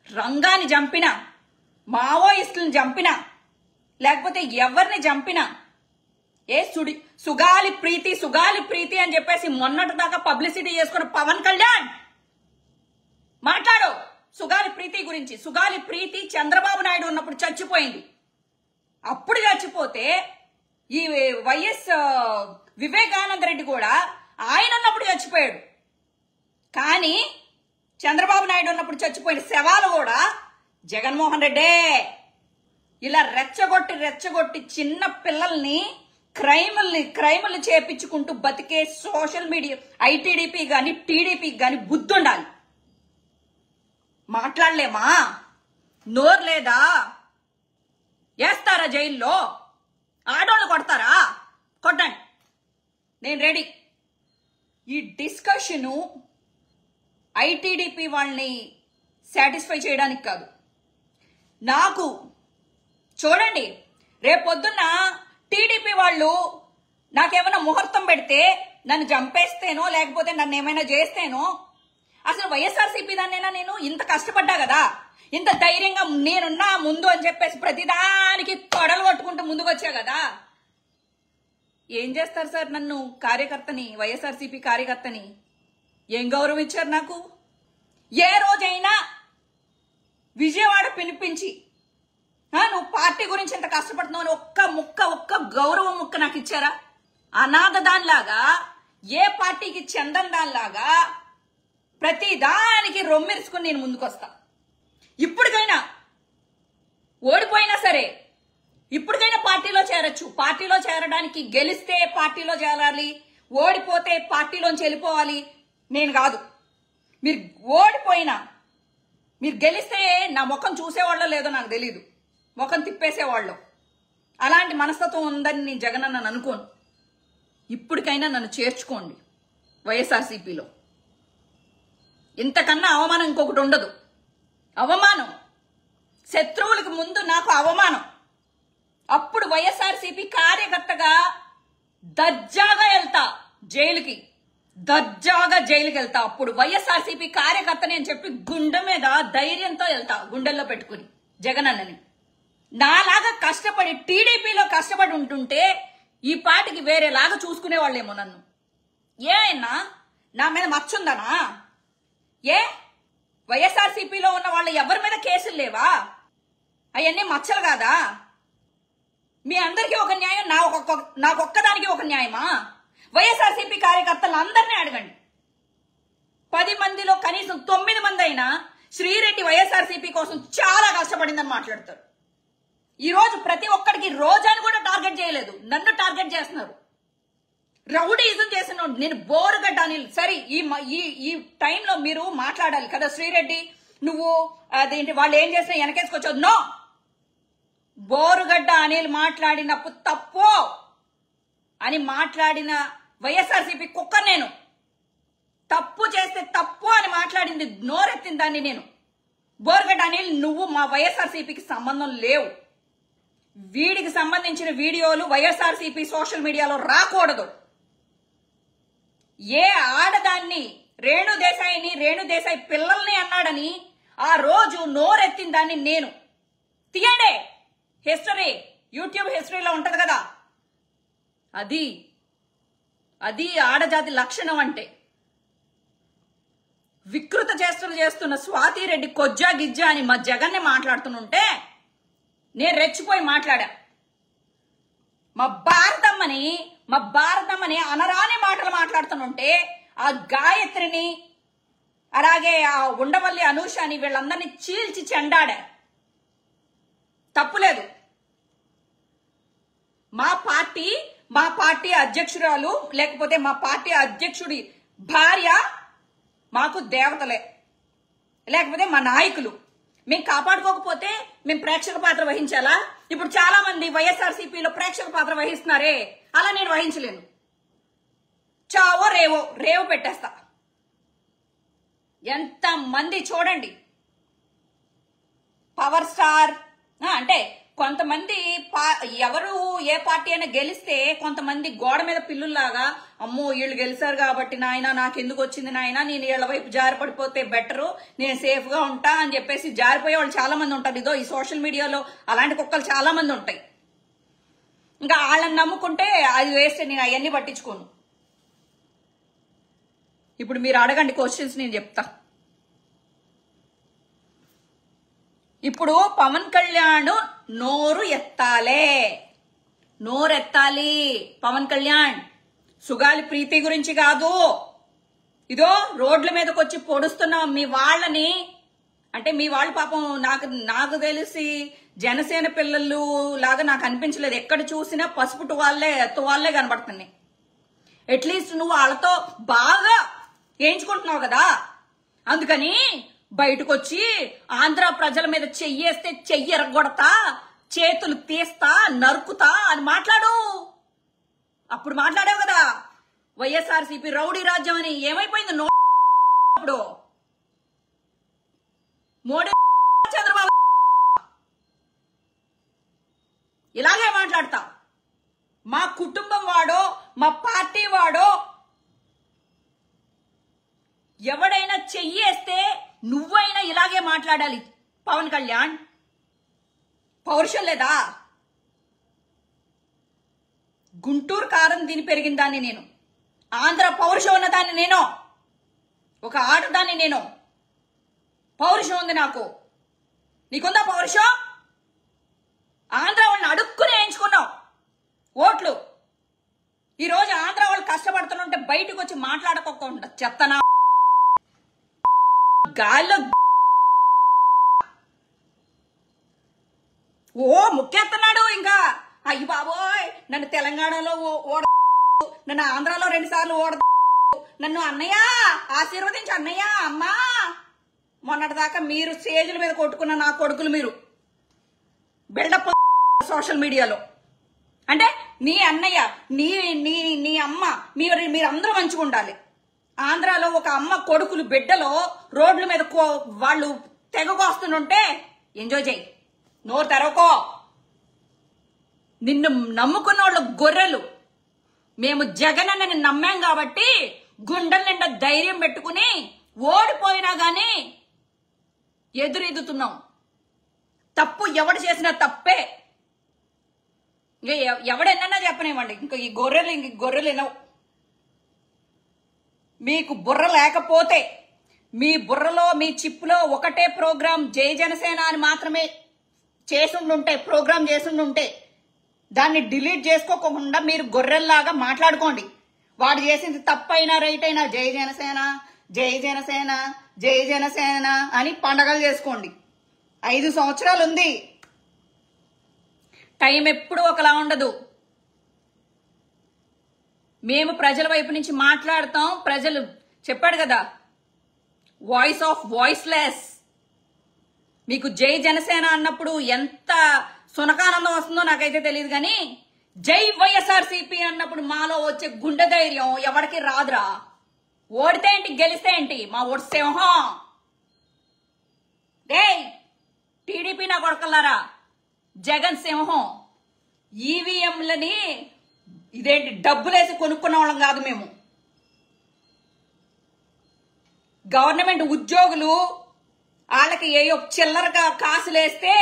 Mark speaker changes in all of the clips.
Speaker 1: రంగాన్ని చంపినా, మావోయిస్టులను చంపినా, లేకపోతే ఎవరిని చంపినా, సుగాలి ప్రీతి అని చెప్పేసి మొన్నటి దాకా పబ్లిసిటీ చేసుకున్న పవన్ కళ్యాణ్ మాట్లాడు సుగాలి ప్రీతి గురించి. సుగాలి ప్రీతి చంద్రబాబు నాయుడు ఉన్నప్పుడు చచ్చిపోయింది. అప్పుడు చచ్చిపోతే ఈ వైఎస్ వివేకానంద రెడ్డి కూడా ఆయన ఉన్నప్పుడు చచ్చిపోయాడు. కానీ చంద్రబాబు నాయుడు ఉన్నప్పుడు చచ్చిపోయిన శవాలు కూడా జగన్మోహన్ రెడ్డే. ఇలా రెచ్చగొట్టి చిన్న పిల్లల్ని క్రైముల్ని చేపించుకుంటూ బతికే సోషల్ మీడియా ఐటీడీపీ గాని టీడీపీ గాని బుద్ధి ఉండాలి. మాట్లాడలేమా? నోరు లేదా? వేస్తారా జైల్లో? ఆడోళ్ళు కొడతారా? కొట్టండి, నేను రెడీ. ఈ డిస్కషను ఐటీడీపీ వాళ్ళని సాటిస్ఫై చేయడానికి కాదు. నాకు చూడండి, రేపొద్దున్న టీడీపీ వాళ్ళు నాకేమైనా ముహూర్తం పెడితే, నన్ను చంపేస్తేనో లేకపోతే నన్ను ఏమైనా చేస్తేనో, అసలు వైఎస్ఆర్సీపీ దాన్నైనా నేను ఇంత కష్టపడ్డా కదా, ఇంత ధైర్యంగా నేనున్నా ముందు అని చెప్పేసి ప్రతిదానికి తొడలు కొట్టుకుంటూ ముందుకు వచ్చా కదా. ఏం చేస్తారు సార్ నన్ను కార్యకర్తని, వైఎస్ఆర్సీపీ కార్యకర్తని? ఏం గౌరవం ఇచ్చారు నాకు? ఏ రోజైనా విజయవాడ పిలిపించి నువ్వు పార్టీ గురించి ఎంత కష్టపడుతున్నావు అని ఒక్క గౌరవం ముక్క నాకు ఇచ్చారా? అనాథ దానిలాగా, ఏ పార్టీకి చెందని దానిలాగా ప్రతి దానికి రొమ్మెరుచుకుని నేను ముందుకొస్తా. ఇప్పటికైనా ఓడిపోయినా సరే ఇప్పటికైనా పార్టీలో చేరొచ్చు. పార్టీలో చేరడానికి గెలిస్తే పార్టీలో చేరాలి, ఓడిపోతే పార్టీలోంచి వెళ్ళిపోవాలి నేను కాదు. మీరు ఓడిపోయినా, మీరు గెలిస్తే నా ముఖం చూసేవాళ్ళో లేదో నాకు తెలీదు, ముఖం తిప్పేసేవాళ్ళు. అలాంటి మనస్తత్వం ఉందని నేను జగన్ అన్నను అనుకోను. ఇప్పటికైనా నన్ను చేర్చుకోండి వైఎస్ఆర్సీపీలో. ఇంతకన్నా అవమానం ఇంకొకటి ఉండదు. అవమానం, శత్రువులకు ముందు నాకు అవమానం. అప్పుడు వైఎస్ఆర్సీపీ కార్యకర్తగా దర్జాగా వెళ్తా జైలుకి, వెళ్తా. అప్పుడు వైఎస్ఆర్సీపీ కార్యకర్తని అని చెప్పి గుండె మీద ధైర్యంతో వెళ్తా, గుండెల్లో పెట్టుకుని జగన్ అన్నని. నాలాగా కష్టపడి టీడీపీలో కష్టపడి ఉంటుంటే ఈ పాటికి వేరేలాగా చూసుకునేవాళ్ళేమో నన్ను. ఏమైనా నా మీద మచ్చుందనా? వైఎస్ఆర్సీపీలో ఉన్న వాళ్ళు ఎవరి మీద కేసులు లేవా? అవన్నీ మచ్చలు కాదా? మీ అందరికీ ఒక న్యాయం, నాకొక్కదానికి ఒక న్యాయమా? వైఎస్ఆర్సీపీ కార్యకర్తలు అందరినీ అడగండి. 10 మందిలో కనీసం 9 మంది అయినా శ్రీరెడ్డి వైఎస్ఆర్సీపీ కోసం చాలా కష్టపడిందని మాట్లాడతారు. ఈ రోజు ప్రతి ఒక్కడికి రోజాని కూడా టార్గెట్ చేయలేదు, నన్ను టార్గెట్ చేస్తున్నారు. రౌడీజం చేసిన నేను బోరుగడ్డ అనిల్. సరే, ఈ టైంలో మీరు మాట్లాడాలి కదా, శ్రీరెడ్డి నువ్వు అదేంటి వాళ్ళు ఏం చేసినా వెనకేసుకొచ్చావు. నో, బోరుగడ్డ అనిల్ మాట్లాడినప్పుడు తప్పు అని మాట్లాడిన వైఎస్ఆర్సీపీ కుక్క నేను. తప్పు చేస్తే తప్పు అని మాట్లాడింది, నోరెత్తిన దాన్ని నేను. బోరుగడ్డ అనిల్, నువ్వు మా వైఎస్ఆర్సీపీకి సంబంధం లేవు. వీడికి సంబంధించిన వీడియోలు వైఎస్ఆర్సీపీ సోషల్ మీడియాలో రాకూడదు. ఏ ఆడదాన్ని రేణుదేశాయి పిల్లల్ని అన్నాడని ఆ రోజు నోరెత్తిన దాన్ని నేను. తీయండి, హిస్టరీ యూట్యూబ్ హిస్టరీలో ఉంటది కదా. అది ఆడజాతి లక్షణం అంటే. వికృత చేష్టలు చేస్తున్న స్వాతిరెడ్డి కొజ్జా గిజ్జా అని మా జగన్ని మాట్లాడుతుంటే నేను రెచ్చిపోయి మాట్లాడా. మా భారతమ్మని అనరాని మాటలు మాట్లాడుతుంటే ఆ గాయత్రిని, అలాగే ఆ ఉండవల్లి అనూషని, వీళ్ళందరినీ చీల్చి చెండాడా. తప్పులేదు. మా పార్టీ అధ్యక్షురాలు లేకపోతే మా పార్టీ అధ్యక్షుడి భార్య మాకు దేవతలే, లేకపోతే మా నాయకులు. మేము కాపాడుకోకపోతే మేము ప్రేక్షక పాత్ర వహించాలా? ఇప్పుడు చాలా మంది వైఎస్ఆర్సీపీలో ప్రేక్షక పాత్ర వహిస్తున్నారే, అలా నేను వహించలేను. చావో రేవో పెట్టేస్తా. ఎంత మంది చూడండి, పవర్ స్టార్ అంటే కొంతమంది ఎవరు ఏ పార్టీ అయినా గెలిస్తే కొంతమంది గోడ మీద పిల్లుల్లాగా అమ్మో వీళ్ళు గెలిచారు కాబట్టి నాయన నాకెందుకు వచ్చింది నాయన, నేను వీళ్ళ వైపు జారిపడిపోతే బెటరు, నేను సేఫ్ గా ఉంటా అని చెప్పేసి జారిపోయే వాళ్ళు చాలా మంది ఉంటారు. ఇదో ఈ సోషల్ మీడియాలో అలాంటి కుక్కలు చాలా మంది ఉంటాయి. ఇంకా వాళ్ళని నమ్ముకుంటే అది వేస్తే నేను అవన్నీ పట్టించుకోను. ఇప్పుడు మీరు అడగండి క్వశ్చన్స్, నేను చెప్తా. ఇప్పుడు పవన్ కళ్యాణ్ నోరు ఎత్తాలి. పవన్ కళ్యాణ్ సుగాలి ప్రీతి గురించి కాదు, ఇదో రోడ్ల మీదకి వచ్చి పొడుస్తున్న మీ వాళ్ళని, అంటే మీ వాళ్ళు పాపం నాకు తెలిసి జనసేన పిల్లలు లాగా నాకు అనిపించలేదు. ఎక్కడ చూసినా పసుపు తువాళ్లే కనబడుతున్నాయి. అట్లీస్ట్ నువ్వు వాళ్ళతో బాగా వేయించుకుంటున్నావు కదా, అందుకని బయటకు వచ్చి ఆంధ్ర ప్రజల మీద చెయ్యేస్తే చెయ్యి ఎరగొడతా, చేతులు తీస్తా, నరుకుతా అని మాట్లాడు. అప్పుడు మాట్లాడావు కదా వైఎస్ఆర్సీపీ రౌడీ రాజ్యం అని. ఏమైపోయింది అప్పుడు? మోడీ చంద్రబాబు ఇలాగే మాట్లాడతా. మా కుటుంబం వాడో మా పార్టీ వాడో ఎవడైనా చెయ్యేస్తే నువ్వైనా ఇలాగే మాట్లాడాలి. పవన్ కళ్యాణ్ పౌరుషం లేదా? గుంటూరు కారం దీని పెరిగిన దాన్ని నేను, ఆంధ్ర పౌరుషం ఉన్న దాన్ని నేను, ఒక ఆడదాన్ని నేను. పౌరుషం ఉంది నాకు. నీకుందా పౌరుషం? ఆంధ్ర వాళ్ళని అడుక్కుని వేయించుకున్నావు ఓట్లు. ఈరోజు ఆంధ్ర వాళ్ళు కష్టపడుతుంటే బయటకు వచ్చి మాట్లాడుకోకుండా చెత్తనా గాల్లో ముక్కేస్తున్నాడు. ఇంకా అయ్యి బాబోయ్, నన్ను తెలంగాణలో నన్ను ఆంధ్రాలో 2 సార్లు నన్ను అన్నయ్య ఆశీర్వదించి అన్నయ్య అమ్మా. మొన్నటిదాకా మీరు స్టేజ్ల మీద కొట్టుకున్న నా కొడుకులు మీరు బిల్డప్ సోషల్ మీడియాలో. అంటే నీ అన్నయ్య నీ అమ్మ మీరందరూ మంచిగా ఉండాలి. ఆంధ్రాలో ఒక అమ్మ కొడుకులు బిడ్డలో రోడ్ల మీద వాళ్ళు తెగకొస్తుంటే ఎంజాయ్ చేయి, నోరు తెరవకో. నిన్ను నమ్ముకున్న వాళ్ళు గొర్రెలు. మేము జగన్ అన్నని నమ్మాం కాబట్టి గుండెల నిండా ధైర్యం పెట్టుకుని ఓడిపోయినా గాని ఎదురెదుతున్నాం. తప్పు ఎవడు చేసినా తప్పే. ఇంకా ఎవడెన్నా చెప్పనివ్వండి, ఇంకా ఈ గొర్రెలు వినవు. మీకు బుర్ర లేకపోతే మీ బుర్రలో మీ చిప్పులో ఒకటే ప్రోగ్రాం జై జనసేన అని మాత్రమే ప్రోగ్రాం చేసుండుంటే దాన్ని డిలీట్ చేసుకోకుండా మీరు గొర్రెల్లాగా మాట్లాడుకోండి. వాడు చేసింది తప్పైనా రైట్ అయినా జై జనసేన జై జనసేన జై జనసేన అని పండగలు చేసుకోండి. 5 సంవత్సరాలు ఉంది. టైం ఎప్పుడూ ఒకలా ఉండదు. మేము ప్రజల వైపు నుంచి మాట్లాడతాం. ప్రజలు చెప్పాడు కదా, వాయిస్ ఆఫ్ వాయిస్లెస్. మీకు జై జనసేన అన్నప్పుడు ఎంత సునకానందం వస్తుందో నాకైతే తెలియదు, కానీ జై వైఎస్ఆర్సీపీ అన్నప్పుడు మాలో వచ్చే గుండె ధైర్యం ఎవరికి రాదురా. ఓడితే ఏంటి, గెలిస్తే ఏంటి, మా ఓటు సింహం. టీడీపీ నా కొడకల్లారా, జగన్ సింహం. ఈవీఎంలని ఇదేంటి డబ్బులేసి కొనుక్కున్న వాళ్ళం కాదు మేము. గవర్నమెంట్ ఉద్యోగులు వాళ్ళకి ఏయో చిల్లరగా కాసులేస్తే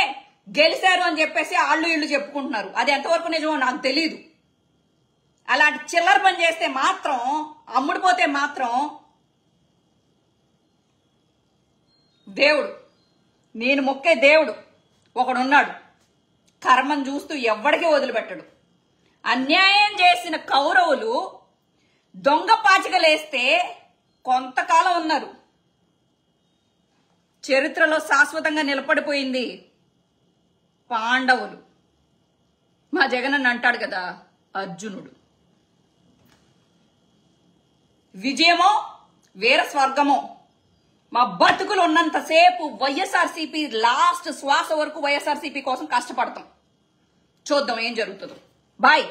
Speaker 1: గెలిచారు అని చెప్పేసి వాళ్ళు ఇళ్ళు చెప్పుకుంటున్నారు. అది ఎంతవరకు నిజమో నాకు తెలీదు. అలాంటి చిల్లర పని చేస్తే మాత్రం, అమ్ముడిపోతే మాత్రం దేవుడు, నేను మొక్కే దేవుడు ఒకడున్నాడు. కర్మను చూస్తూ ఎవ్వడికి వదిలిపెట్టడు. అన్యాయం చేసిన కౌరవులు దొంగ పాచికలేస్తే కొంతకాలం ఉన్నారు. చరిత్రలో శాశ్వతంగా నిలబడిపోయింది పాండవులు. మా జగన్ అంటాడు కదా, అర్జునుడు. విజయమో వీర స్వర్గమో. మా బతుకులు ఉన్నంతసేపు వైఎస్ఆర్సీపీ లాస్ట్ శ్వాస వరకు వైఎస్ఆర్సీపీ కోసం కష్టపడతాం. చూద్దాం ఏం జరుగుతుందో. బాయ్.